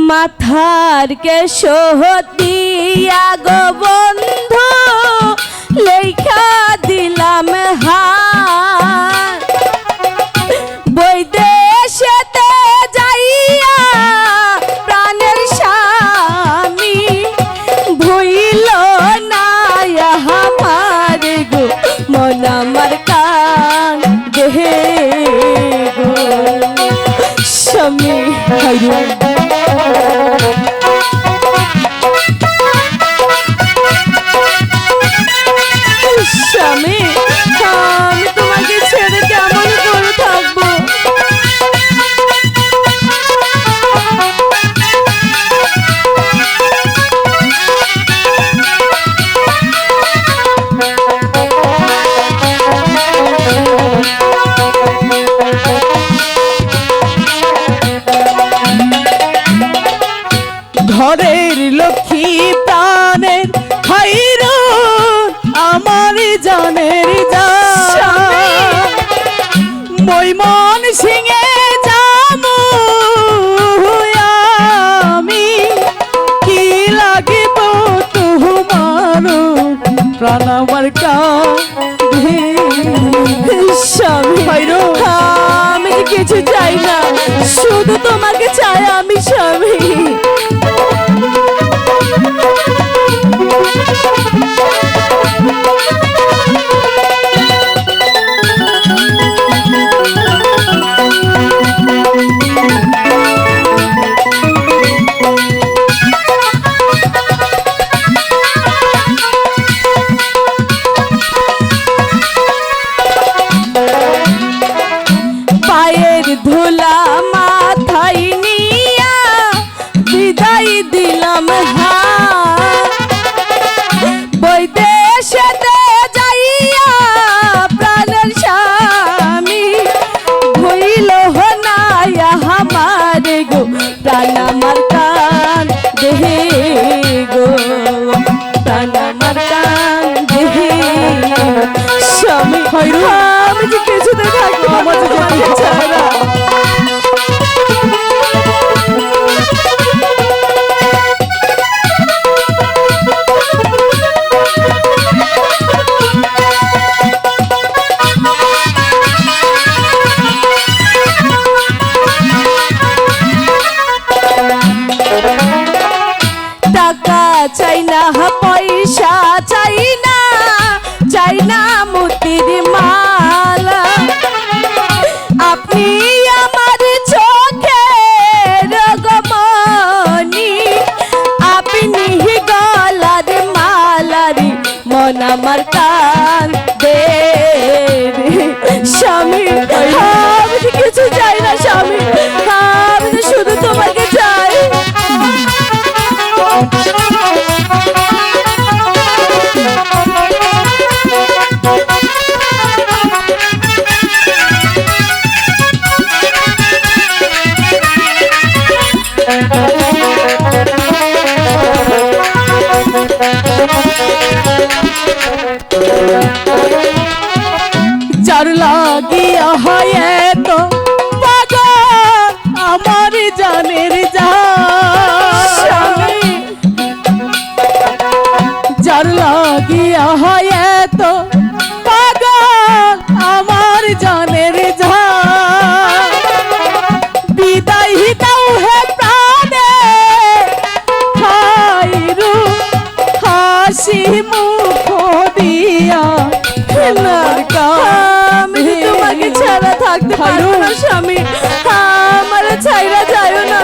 মাথার কেশ দিয়া গো বন্ধু লেখা দিলাম হার বৈদেশেতে যাইয়া প্রাণের স্বামী ভুইল না আমার গো মন আমার কান দেহে গো স্বামী স্বামী আমি তোমাকে ছেড়ে কেমন করে থাকবো ঘরের লক্ষ্মী প্রাণের খাইর আমার জানের মৈমন সিংহে যাবো আমি কি লাগিব তোমার প্রাণ আমার স্বামী আমি কিছু চাই না শুধু তোমাকে চাই আমি স্বামী পায়ের ধুলা মাথায় নিয়া বিদায় দিলাম বৈদেশেতে যাইয়া প্রাণের স্বামী ভুইল না আমার গো প্রাণ আমার কান দেহে গো প্রাণ আমার কান দেহে স্বামী আমি যে কিছুতে থাকবো আমার ছাড়া টাকা চাই না পয়সা চাই না মুতির মালা আপনি আমার চোখে রগমনি আপনি গলার মালারি মন আমার কান দে স্বামী আমি কিছু চাই না স্বামী আমি শুধু তোমাকে চাই যার লাগিয়া হয় তো পাগল আমার জানের যার লাগিয়া হয় তো পাগল আমার জানের বিদায় দাও হে প্রাণে খাইরু হাসি মুখ দিয়া আমি তোমাকে ছাড়া থাকতে পারবো না স্বামী আমার ছাইরা যায় না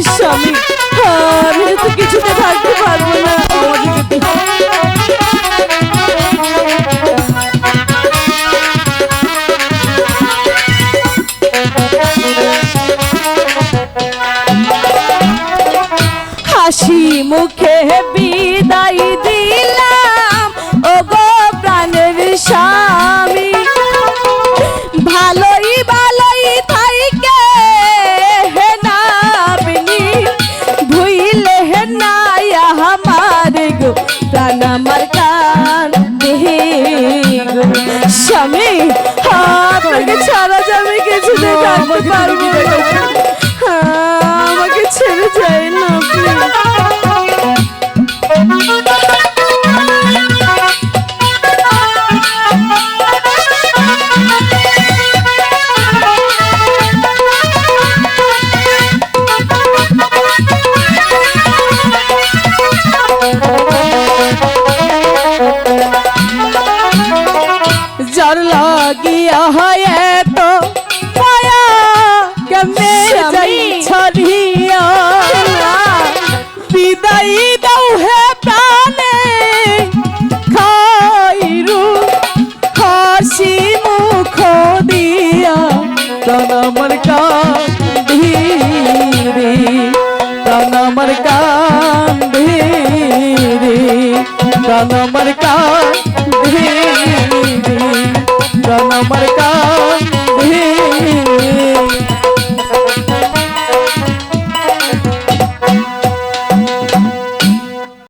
স্বামী আমি তো কিছুতে থাকতে পারবো না হাসি মুখে বিদায় দিলাম ও গো প্রাণের স্বামী ভালোই ভালোই থাইকে হে না আপনি ভুইলে হে না আমার গো প্রাণ আমার কান স্বামী আপনাকে ছাড়া যাবে কিছুতে থাকতে পারবো না। আমাকে ছেড়ে যায় না যার লাগিয়া হয় তো মায়া কেমনে যাই ছাড়িয়া বিদায় দাও হে প্রাণে খাইরু হাসি মুখ দিয়া তন আমার কান্ধিরে তন আমার কান্ধিরে তন আমার কান্ধিরে তন আমার